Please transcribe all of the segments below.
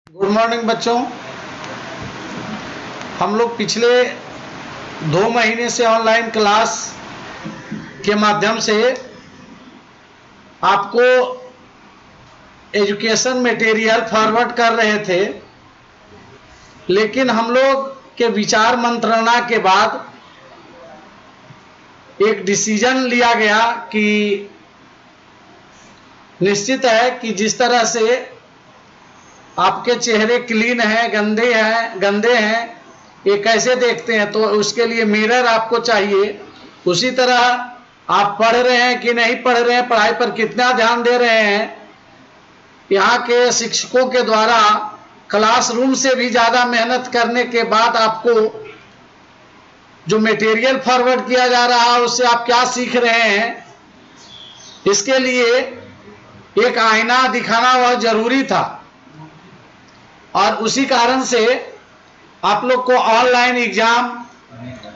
Good morning बच्चों। हम लोग पिछले 2 महीने से ऑनलाइन क्लास के माध्यम से आपको एजुकेशन मटेरियल फॉरवर्ड कर रहे थे, लेकिन हम लोग के विचार मंत्रणा के बाद एक डिसीजन लिया गया कि निश्चित है कि जिस तरह से आपके चेहरे क्लीन हैं, गंदे हैं, ये कैसे देखते हैं, तो उसके लिए मिरर आपको चाहिए। उसी तरह आप पढ़ रहे हैं कि नहीं पढ़ रहे हैं, पढ़ाई पर कितना ध्यान दे रहे हैं, यहाँ के शिक्षकों के द्वारा क्लासरूम से भी ज़्यादा मेहनत करने के बाद आपको जो मटेरियल फॉरवर्ड किया जा रहा है उससे आप क्या सीख रहे हैं, इसके लिए एक आईना दिखाना बहुत जरूरी था। और उसी कारण से आप लोग को ऑनलाइन एग्जाम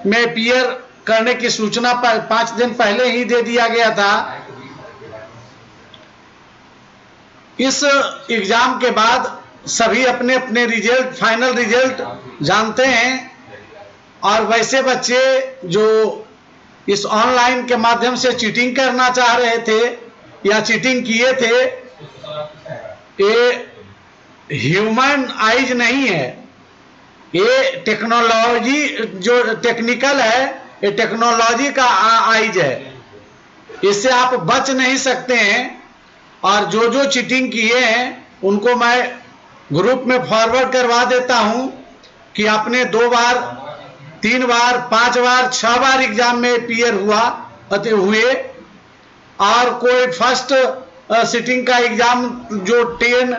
में अपीयर करने की सूचना 5 दिन पहले ही दे दिया गया था। इस एग्जाम के बाद सभी अपने अपने रिजल्ट, फाइनल रिजल्ट जानते हैं, और वैसे बच्चे जो इस ऑनलाइन के माध्यम से चीटिंग करना चाह रहे थे या चीटिंग किए थे, ये ह्यूमन आइज नहीं है, ये टेक्नोलॉजी जो टेक्निकल है, ये टेक्नोलॉजी का आइज है, इससे आप बच नहीं सकते हैं। और जो जो चीटिंग किए हैं उनको मैं ग्रुप में फॉरवर्ड करवा देता हूं कि आपने 2 बार, 3 बार, 5 बार, 6 बार एग्जाम में अपीयर हुए, और कोई फर्स्ट सिटिंग का एग्जाम जो 10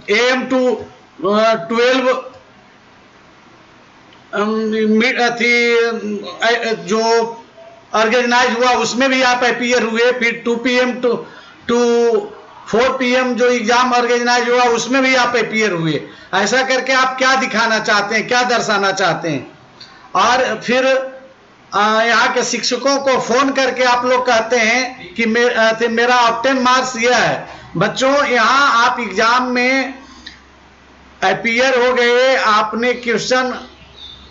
AM to 12 जो ऑर्गेनाइज हुआ उसमें भी आप अपीयर हुए, फिर 2 PM to 4 PM जो एग्जाम ऑर्गेनाइज हुआ उसमें भी आप अपीयर हुए। ऐसा करके आप क्या दिखाना चाहते हैं, क्या दर्शाना चाहते हैं? और फिर यहाँ के शिक्षकों को फोन करके आप लोग कहते हैं कि मेरा ऑप्टेन मार्क्स यह है। बच्चों, यहाँ आप एग्जाम में अपीयर हो गए, आपने क्वेश्चन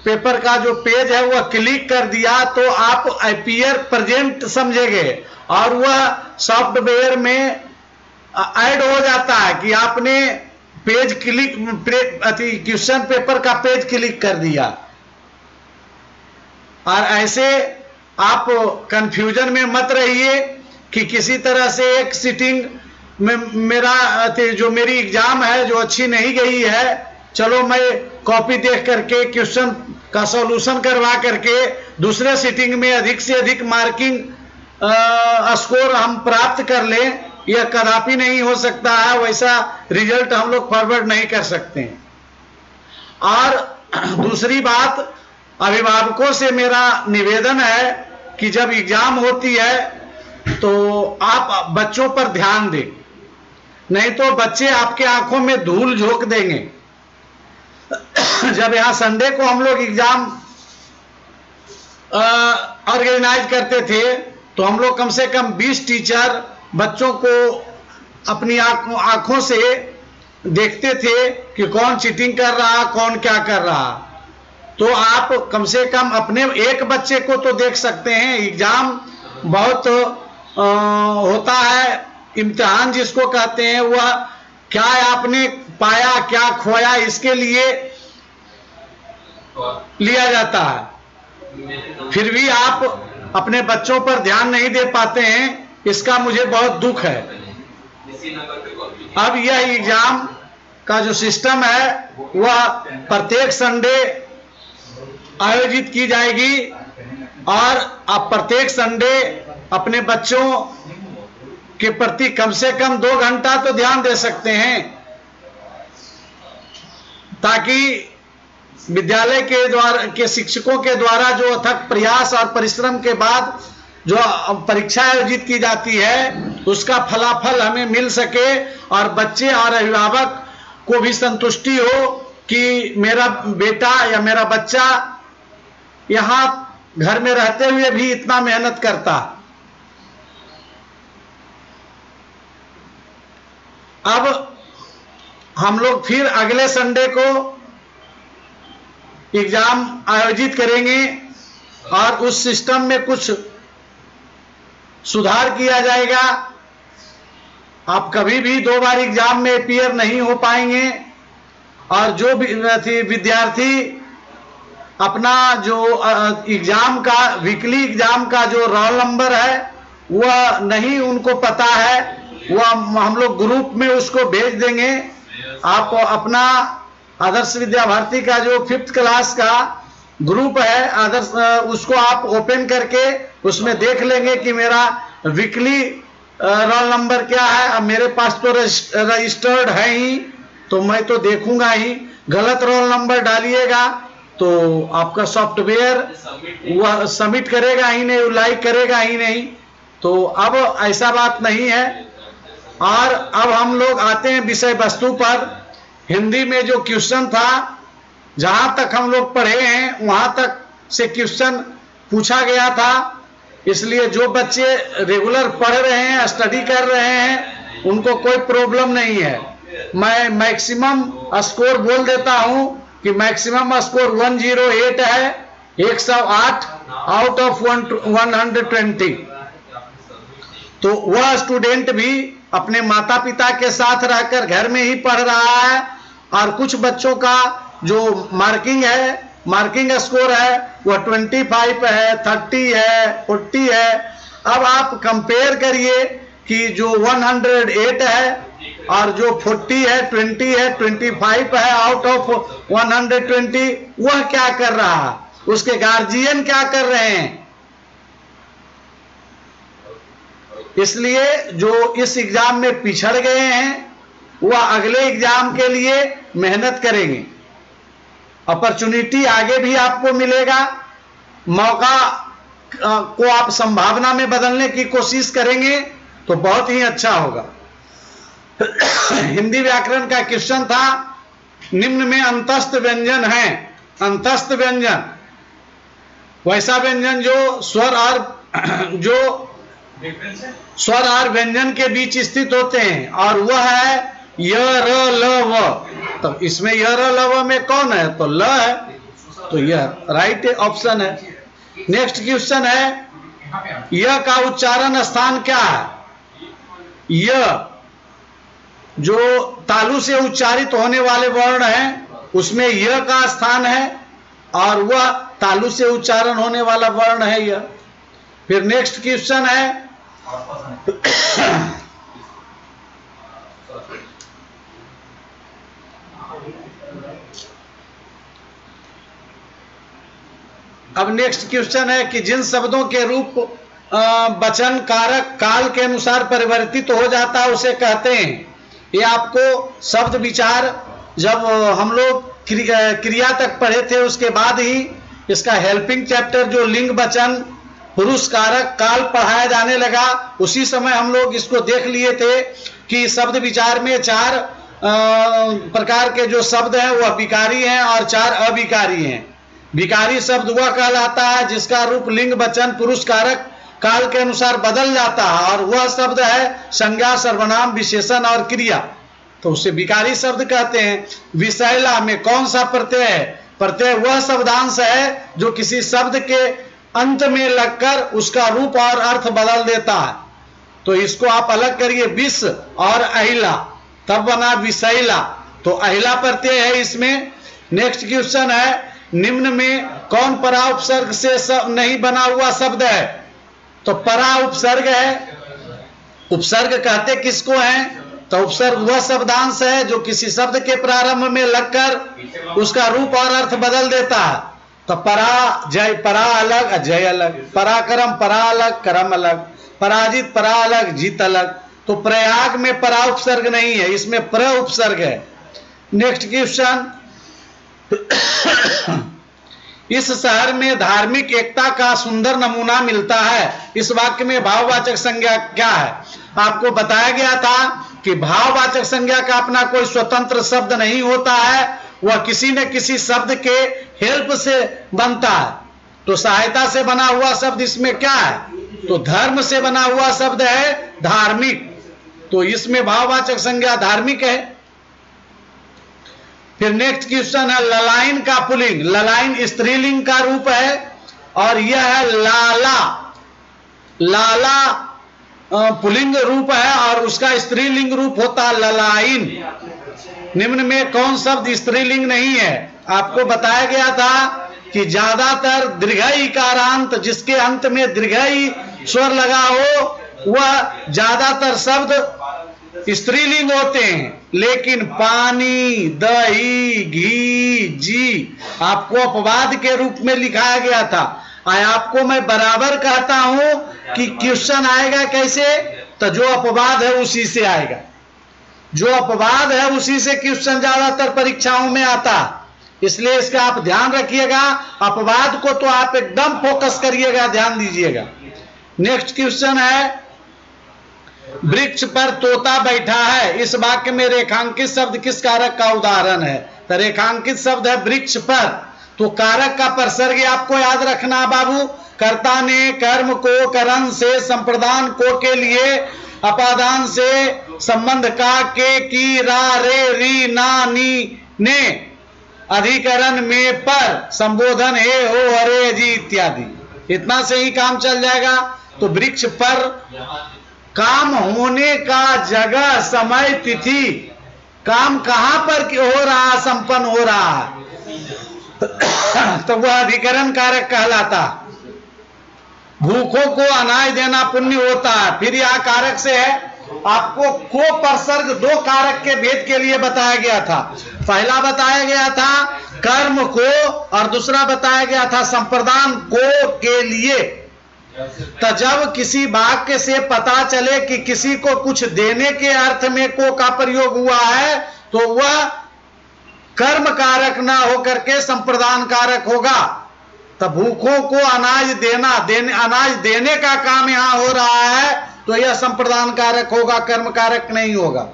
पेपर का जो पेज है वह क्लिक कर दिया तो आप अपीयर प्रेजेंट समझेंगे, और वह सॉफ्टवेयर में ऐड हो जाता है कि आपने पेज क्लिक, क्वेश्चन पेपर का पेज क्लिक कर दिया। और ऐसे आप कंफ्यूजन में मत रहिए कि किसी तरह से एक सिटिंग में मेरी एग्जाम है जो अच्छी नहीं गई है, चलो मैं कॉपी देख करके क्वेश्चन का सॉल्यूशन करवा करके दूसरे सिटिंग में अधिक से अधिक मार्किंग स्कोर हम प्राप्त कर लें, यह कदापि नहीं हो सकता है। वैसा रिजल्ट हम लोग फॉरवर्ड नहीं कर सकते हैं। और दूसरी बात, अभिभावकों से मेरा निवेदन है कि जब एग्जाम होती है तो आप बच्चों पर ध्यान दें, नहीं तो बच्चे आपके आंखों में धूल झोंक देंगे। जब यहाँ संडे को हम लोग एग्जाम ऑर्गेनाइज करते थे तो हम लोग कम से कम 20 टीचर बच्चों को अपनी आंखों से देखते थे कि कौन चीटिंग कर रहा, कौन क्या कर रहा। तो आप कम से कम अपने एक बच्चे को तो देख सकते हैं। एग्जाम बहुत होता है, इम्तिहान जिसको कहते हैं, वह क्या आपने पाया क्या खोया इसके लिए लिया जाता है। फिर भी आप अपने बच्चों पर ध्यान नहीं दे पाते हैं, इसका मुझे बहुत दुख है। अब यह एग्जाम का जो सिस्टम है वह प्रत्येक संडे आयोजित की जाएगी, और आप प्रत्येक संडे अपने बच्चों के प्रति कम से कम 2 घंटा तो ध्यान दे सकते हैं, ताकि विद्यालय के द्वारा के शिक्षकों के द्वारा जो अथक प्रयास और परिश्रम के बाद जो परीक्षा आयोजित की जाती है उसका फलाफल हमें मिल सके, और बच्चे और अभिभावक को भी संतुष्टि हो कि मेरा बेटा या मेरा बच्चा यहाँ घर में रहते हुए भी इतना मेहनत करता। अब हम लोग फिर अगले संडे को एग्जाम आयोजित करेंगे और उस सिस्टम में कुछ सुधार किया जाएगा। आप कभी भी 2 बार एग्जाम में अपीयर नहीं हो पाएंगे और जो विद्यार्थी अपना जो एग्जाम का वीकली एग्जाम का जो रोल नंबर है वह नहीं उनको पता है, वह हम लोग ग्रुप में उसको भेज देंगे। आप अपना आदर्श विद्या भारती का जो 5th क्लास का ग्रुप है आदर्श, उसको आप ओपन करके उसमें देख लेंगे कि मेरा वीकली रोल नंबर क्या है। अब मेरे पास तो रजिस्टर्ड है ही, तो मैं तो देखूंगा ही। गलत रोल नंबर डालिएगा तो आपका सॉफ्टवेयर वह सबमिट करेगा ही नहीं, लाइक करेगा ही नहीं। तो अब ऐसा बात नहीं है। और अब हम लोग आते हैं विषय वस्तु पर। हिंदी में जो क्वेश्चन था, जहां तक हम लोग पढ़े हैं वहां तक से क्वेश्चन पूछा गया था, इसलिए जो बच्चे रेगुलर पढ़ रहे हैं, स्टडी कर रहे हैं, उनको कोई प्रॉब्लम नहीं है। मैं मैक्सिमम स्कोर बोल देता हूं कि मैक्सिमम स्कोर 108 है, 108 आउट ऑफ 120। तो वह स्टूडेंट भी अपने माता पिता के साथ रहकर घर में ही पढ़ रहा है। और कुछ बच्चों का जो मार्किंग स्कोर है वह 25 है, 30 है, 40 है। अब आप कंपेयर करिए कि जो 108 है और जो 40 है, 20 है, 25 है आउट ऑफ 120, वह क्या कर रहा है, उसके गार्जियन क्या कर रहे हैं। इसलिए जो इस एग्जाम में पिछड़ गए हैं वह अगले एग्जाम के लिए मेहनत करेंगे। अपॉर्चुनिटी आगे भी आपको मिलेगा, मौका को आप संभावना में बदलने की कोशिश करेंगे तो बहुत ही अच्छा होगा। हिंदी व्याकरण का क्वेश्चन था, निम्न में अंतस्थ व्यंजन है। अंतस्थ व्यंजन वैसा व्यंजन जो स्वर और व्यंजन के बीच स्थित होते हैं, और वह है य र ल व। तो इसमें य र ल व में कौन है, तो ल है, तो यह राइट ऑप्शन है। नेक्स्ट क्वेश्चन है, य का उच्चारण स्थान क्या है। य जो तालु से उच्चारित होने वाले वर्ण हैं उसमें य का स्थान है, और वह तालु से उच्चारण होने वाला वर्ण है य। फिर नेक्स्ट क्वेश्चन है, अब नेक्स्ट क्वेश्चन है कि जिन शब्दों के रूप वचन कारक काल के अनुसार परिवर्तित हो जाता है उसे कहते हैं। ये आपको शब्द विचार जब हम लोग क्रिया तक पढ़े थे उसके बाद ही इसका हेल्पिंग चैप्टर जो लिंग वचन पुरुष कारक काल पढ़ाया जाने लगा, उसी समय हम लोग इसको देख लिए थे कि शब्द विचार में 4 प्रकार के जो शब्द हैं वह विकारी हैं और 4 अविकारी हैं। विकारी शब्द वह कहलाता है जिसका रूप लिंग वचन पुरुष कारक काल के अनुसार बदल जाता है, और वह शब्द है संज्ञा सर्वनाम विशेषण और क्रिया, तो उसे विकारी शब्द कहते हैं। विषैला में कौन सा प्रत्यय है, प्रत्यय वह शब्दांश है जो किसी शब्द के अंत में लगकर उसका रूप और अर्थ बदल देता है। तो इसको आप अलग करिए, विष और अहिला, तब बना विषैला, तो अहिला प्रत्यय है इसमें। नेक्स्ट क्वेश्चन है, निम्न में कौन परा उपसर्ग से नहीं बना हुआ शब्द है, तो परा उपसर्ग है। उपसर्ग कहते किसको है, तो उपसर्ग वह शब्दांश है जो किसी शब्द के प्रारंभ में लगकर उसका रूप और अर्थ बदल देता है। तो परा जय, परा अलग अजय अलग, पराक्रम परा अलग क्रम अलग, पराजित परा अलग जीत अलग। तो प्रयाग में परा उपसर्ग नहीं है, इसमें प्र उपसर्ग है। नेक्स्ट क्वेश्चन, इस शहर में धार्मिक एकता का सुंदर नमूना मिलता है, इस वाक्य में भाववाचक संज्ञा क्या है। आपको बताया गया था कि भाववाचक संज्ञा का अपना कोई स्वतंत्र शब्द नहीं होता है, वह किसी न किसी शब्द के हेल्प से बनता है। तो सहायता से बना हुआ शब्द इसमें क्या है, तो धर्म से बना हुआ शब्द है धार्मिक। तो इसमें भाववाचक संज्ञा धार्मिक है। फिर नेक्स्ट क्वेश्चन है ललाइन का पुल्लिंग। ललाइन स्त्रीलिंग का रूप है और यह है लाला। लाला पुल्लिंग रूप है और उसका स्त्रीलिंग रूप होता है ललाइन। निम्न में कौन शब्द स्त्रीलिंग नहीं है? आपको बताया गया था कि ज्यादातर दीर्घई कारांत जिसके अंत में दीर्घई स्वर लगा हो वह ज्यादातर शब्द स्त्रीलिंग होते हैं, लेकिन पानी, दही, घी, जी आपको अपवाद के रूप में लिखाया गया था। आपको मैं बराबर कहता हूं कि क्वेश्चन आएगा कैसे, तो जो अपवाद है उसी से आएगा। जो अपवाद है उसी से क्वेश्चन ज्यादातर परीक्षाओं में आता, इसलिए इसका आप ध्यान रखिएगा। अपवाद को तो आप एकदम फोकस करिएगा, ध्यान दीजिएगा। नेक्स्ट क्वेश्चन है वृक्ष पर तोता बैठा है। इस वाक्य में रेखांकित शब्द किस कारक का उदाहरण है? तो रेखांकित शब्द है वृक्ष पर, तो कारक का प्रसर्ग आपको याद रखना बाबू। कर्ता ने कर्म को करण से, संप्रदान को के लिए, अपादान से, संबंध का, के, की, रा, रे, री, ना, नी, ने, अधिकरण में, पर, संबोधन हे, हो, अरे, जी इत्यादि। इतना से ही काम चल जाएगा। तो वृक्ष पर काम होने का जगह, समय, तिथि, काम कहां पर हो रहा, संपन्न हो रहा तो वह अधिकरण कारक कहलाता। भूखों को अनाज देना पुण्य होता है। फिर यह कारक से है, आपको को प्रसर्ग दो कारक के भेद के लिए बताया गया था। पहला बताया गया था कर्म को और दूसरा बताया गया था संप्रदान को के लिए। तो जब किसी वाक्य से पता चले कि किसी को कुछ देने के अर्थ में को का प्रयोग हुआ है, तो वह कर्म कारक ना होकर के संप्रदान कारक होगा। तो भूखों को अनाज देना, अनाज देने का काम यहां हो रहा है, तो यह संप्रदान कारक होगा, कर्म कारक नहीं होगा।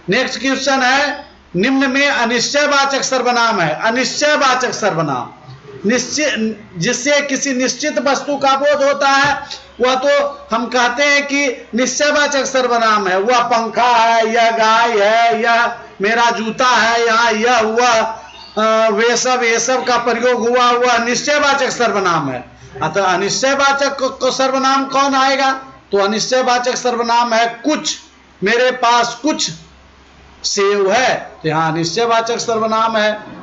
नेक्स्ट क्वेश्चन है निम्न में अनिश्चयवाचक सर्वनाम है। अनिश्चयवाचक सर्वनाम निश्चय जिससे किसी निश्चित वस्तु का बोध होता है, वह तो हम कहते हैं कि निश्चयवाचक सर्वनाम है। वह पंखा है, यह गाय है, यह मेरा जूता है, यहाँ यह हुआ, वे सब ये सब का प्रयोग हुआ, वह निश्चयवाचक सर्वनाम है। अतः अनिश्चयवाचक को सर्वनाम कौन आएगा? तो अनिश्चयवाचक सर्वनाम है कुछ, मेरे पास कुछ सेव है, तो यहाँ अनिश्चयवाचक सर्वनाम है।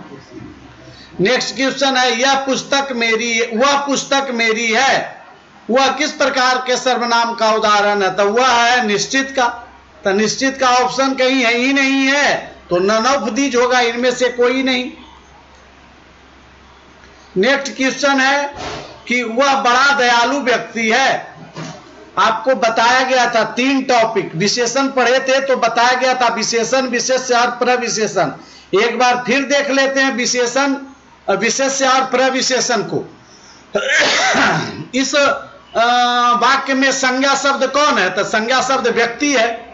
नेक्स्ट क्वेश्चन है यह पुस्तक मेरी, वह पुस्तक मेरी है। वह किस प्रकार के सर्वनाम का उदाहरण है? तो वह है निश्चित का। तो निश्चित का ऑप्शन कहीं है ही नहीं है, तो नन ऑफ दीज होगा, इनमें से कोई नहीं। नेक्स्ट क्वेश्चन है कि वह बड़ा दयालु व्यक्ति है। आपको बताया गया था 3 टॉपिक, विशेषण पढ़े थे तो बताया गया था विशेषण, विशेष्य और प्रविशेषण। एक बार फिर देख लेते हैं विशेषण, विशेष्य और प्रविशेषण को। इस वाक्य में संज्ञा शब्द कौन है? तो संज्ञा शब्द व्यक्ति है।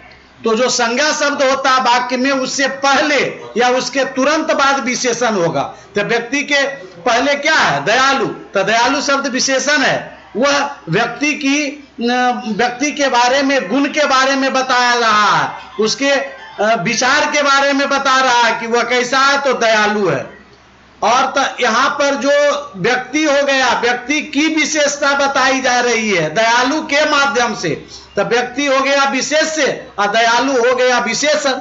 तो जो संज्ञा शब्द होता है वाक्य में, उससे पहले या उसके तुरंत बाद विशेषण होगा। तो व्यक्ति के पहले क्या है? दयालु। तो दयालु शब्द विशेषण है। वह व्यक्ति के बारे में, गुण के बारे में बता रहा है, उसके विचार के बारे में बता रहा है कि वह कैसा है, तो दयालु है। और तो यहां पर जो व्यक्ति हो गया, व्यक्ति की विशेषता बताई जा रही है दयालु के माध्यम से। तो व्यक्ति हो गया विशेष्य और दयालु हो गया विशेषण।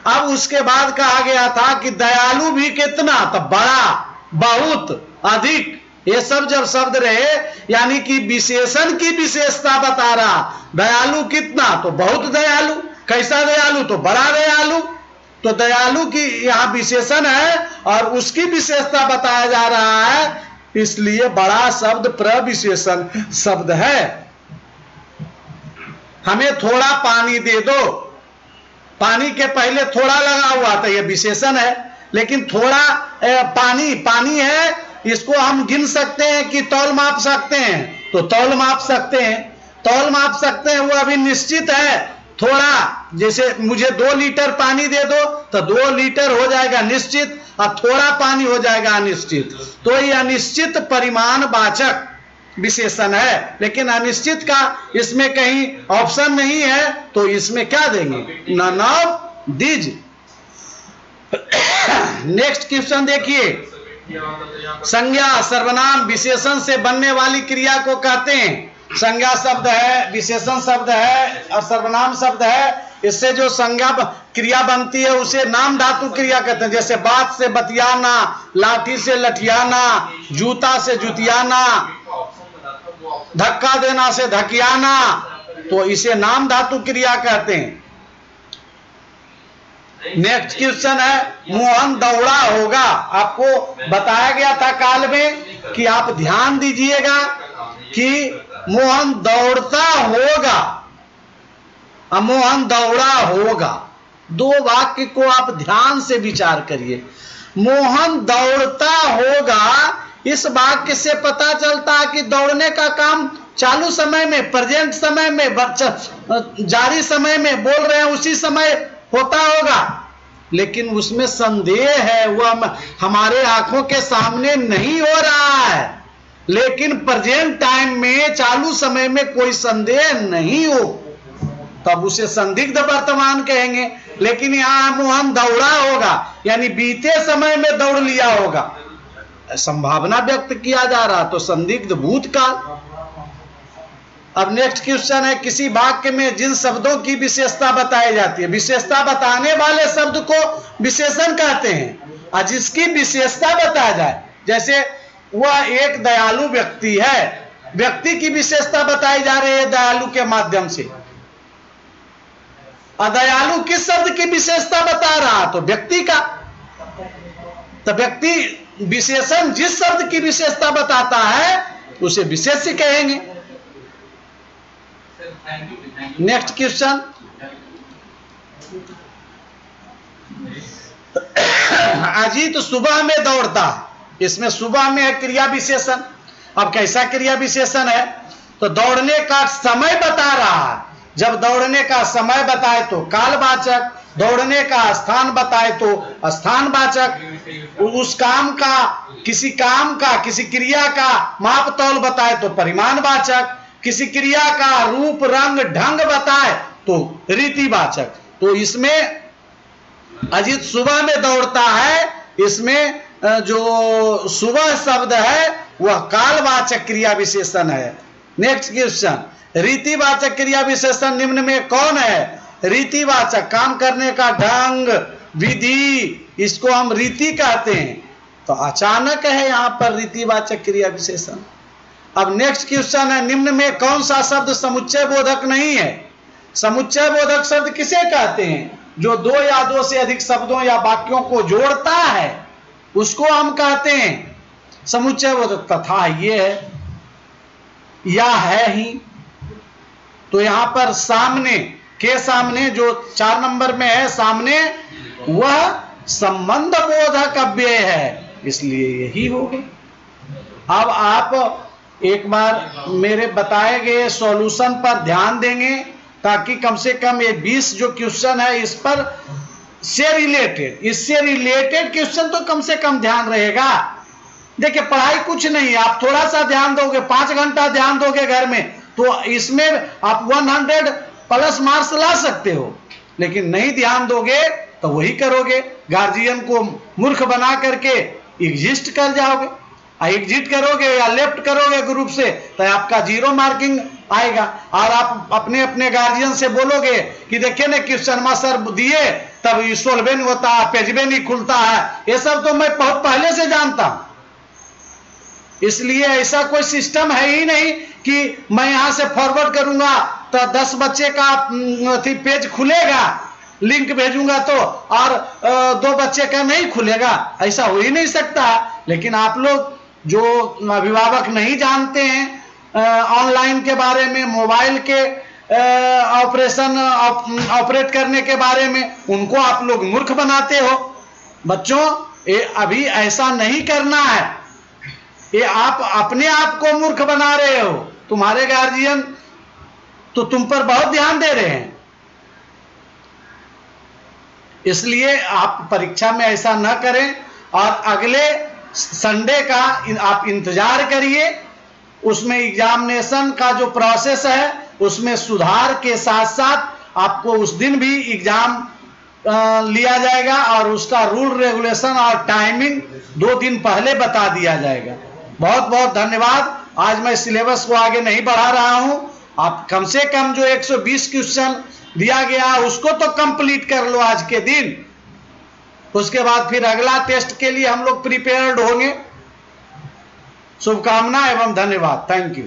अब उसके बाद कहा गया था कि दयालु भी कितना? तो बड़ा, बहुत, अधिक, ये सब जब शब्द रहे, यानी कि विशेषण की विशेषता बता रहा। दयालु कितना? तो बहुत दयालु। कैसा दयालु? तो बड़ा दयालु। तो दयालु की यहां विशेषण है और उसकी विशेषता बताया जा रहा है, इसलिए बड़ा शब्द प्रविशेषण शब्द है। हमें थोड़ा पानी दे दो, पानी के पहले थोड़ा लगा हुआ था, यह विशेषण है। लेकिन थोड़ा पानी है, इसको हम गिन सकते हैं कि तौल माप सकते हैं? तो तौल माप सकते हैं, तौल माप सकते हैं, वो अभी निश्चित है। थोड़ा, जैसे मुझे 2 लीटर पानी दे दो, तो 2 लीटर हो जाएगा निश्चित और थोड़ा पानी हो जाएगा अनिश्चित। तो यह अनिश्चित परिमाण वाचक विशेषण है, लेकिन अनिश्चित का इसमें कहीं ऑप्शन नहीं है, तो इसमें क्या देंगे, none of these. Next question देखिए, संज्ञा सर्वनाम विशेषण से बनने वाली क्रिया को कहते हैं। संज्ञा शब्द है, विशेषण शब्द है और सर्वनाम शब्द है। इससे जो संज्ञा क्रिया बनती है उसे नाम धातु क्रिया कहते हैं। जैसे बात से बतियाना, लाठी से लठियाना, जूता से जुतियाना, धक्का देना से धकियाना, तो इसे नाम धातु क्रिया कहते हैं। नेक्स्ट क्वेश्चन है, मोहन दौड़ा होगा। आपको बताया गया था काल में कि आप ध्यान दीजिएगा कि मोहन दौड़ता होगा, मोहन दौड़ा होगा। दो वाक्य को आप ध्यान से विचार करिए। मोहन दौड़ता होगा, इस वाक्य से पता चलता है कि दौड़ने का काम चालू समय में, प्रेजेंट समय में, जारी समय में बोल रहे हैं, उसी समय होता होगा। लेकिन उसमें संदेह है, वह हमारे आंखों के सामने नहीं हो रहा है, लेकिन प्रेजेंट टाइम में, चालू समय में कोई संदेह नहीं हो, तब उसे संदिग्ध वर्तमान कहेंगे। लेकिन यहां मोहन दौड़ा होगा, यानी बीते समय में दौड़ लिया होगा, संभावना व्यक्त किया जा रहा, तो संदिग्ध भूतकाल। अब नेक्स्ट क्वेश्चन है, किसी वाक्य में जिन शब्दों की विशेषता बताई जाती है, विशेषता बताने वाले शब्द को विशेषण कहते हैं, और जिसकी विशेषता बताया जाए, जैसे वह एक दयालु व्यक्ति है, व्यक्ति की विशेषता बताई जा रही है दयालु के माध्यम से। अदयालु किस शब्द की विशेषता बता रहा, तो व्यक्ति का। तो व्यक्ति विशेषण जिस शब्द की विशेषता बताता है उसे विशेष्य कहेंगे। नेक्स्ट क्वेश्चन, अजीत सुबह में दौड़ता, इसमें सुबह में है क्रिया विशेषण। अब कैसा क्रिया विशेषण है, तो दौड़ने का समय बता रहा है। जब दौड़ने का समय बताए तो कालवाचक, दौड़ने का स्थान बताए तो स्थानवाचक, उस काम का, किसी क्रिया का माप तौल बताए तो परिमाणवाचक, किसी क्रिया का रूप रंग ढंग बताए तो रीतिवाचक। तो इसमें अजीत सुबह में दौड़ता है, इसमें जो सुबह शब्द है वह कालवाचक क्रिया विशेषण है। नेक्स्ट क्वेश्चन, रीतिवाचक क्रिया विशेषण निम्न में कौन है? रीतिवाचक, काम करने का ढंग, विधि, इसको हम रीति कहते हैं। तो अचानक है यहां पर रीतिवाचक क्रिया विशेषण। अब नेक्स्ट क्वेश्चन है, निम्न में कौन सा शब्द समुच्चय बोधक नहीं है? समुच्चय बोधक शब्द किसे कहते हैं? जो दो या दो से अधिक शब्दों या वाक्यों को जोड़ता है उसको हम कहते हैं समुच्चय बोधक। तथा ये है या है ही, तो यहां पर सामने के सामने जो 4 नंबर में है सामने, वह संबंध बोधक अव्यय है, इसलिए यही होगा। अब आप एक बार मेरे बताए गए सॉल्यूशन पर ध्यान देंगे ताकि कम से कम ये 20 जो क्वेश्चन है इस पर से रिलेटेड, इससे रिलेटेड क्वेश्चन तो कम से कम ध्यान रहेगा। देखिए पढ़ाई कुछ नहीं है, आप थोड़ा सा ध्यान दोगे, 5 घंटा ध्यान दोगे घर में, तो इसमें आप 100 प्लस मार्क्स ला सकते हो। लेकिन नहीं ध्यान दोगे तो वही करोगे, गार्जियन को मूर्ख बना करके एग्जिस्ट कर जाओगे। एग्जिट करोगे या लेफ्ट करोगे ग्रुप से तो आपका 0 मार्किंग आएगा। और आप अपने अपने गार्जियन से बोलोगे कि देखिए ना क्वेश्चन मास्टर दिए तब सोल्व नहीं होता, पेज भी नहीं खुलता है, ये सब तो मैं बहुत पहले से जानता हूं। इसलिए ऐसा कोई सिस्टम है ही नहीं कि मैं यहां से फॉरवर्ड करूंगा तो 10 बच्चे का पेज खुलेगा, लिंक भेजूंगा तो और 2 बच्चे का नहीं खुलेगा, ऐसा हो ही नहीं सकता। लेकिन आप लोग जो अभिभावक नहीं जानते हैं ऑनलाइन के बारे में, मोबाइल के ऑपरेट करने के बारे में, उनको आप लोग मूर्ख बनाते हो। बच्चों ये अभी ऐसा नहीं करना है, ये आप अपने आप को मूर्ख बना रहे हो। तुम्हारे गार्जियन तो तुम पर बहुत ध्यान दे रहे हैं, इसलिए आप परीक्षा में ऐसा न करें। और अगले संडे का आप इंतजार करिए, उसमें एग्जामिनेशन का जो प्रोसेस है उसमें सुधार के साथ साथ आपको उस दिन भी एग्जाम लिया जाएगा और उसका रूल रेगुलेशन और टाइमिंग 2 दिन पहले बता दिया जाएगा। बहुत बहुत धन्यवाद। आज मैं सिलेबस को आगे नहीं बढ़ा रहा हूं, आप कम से कम जो 120 क्वेश्चन दिया गया उसको तो कंप्लीट कर लो आज के दिन, उसके बाद फिर अगला टेस्ट के लिए हम लोग प्रिपेयर्ड होंगे। शुभकामना एवं धन्यवाद। Thank you.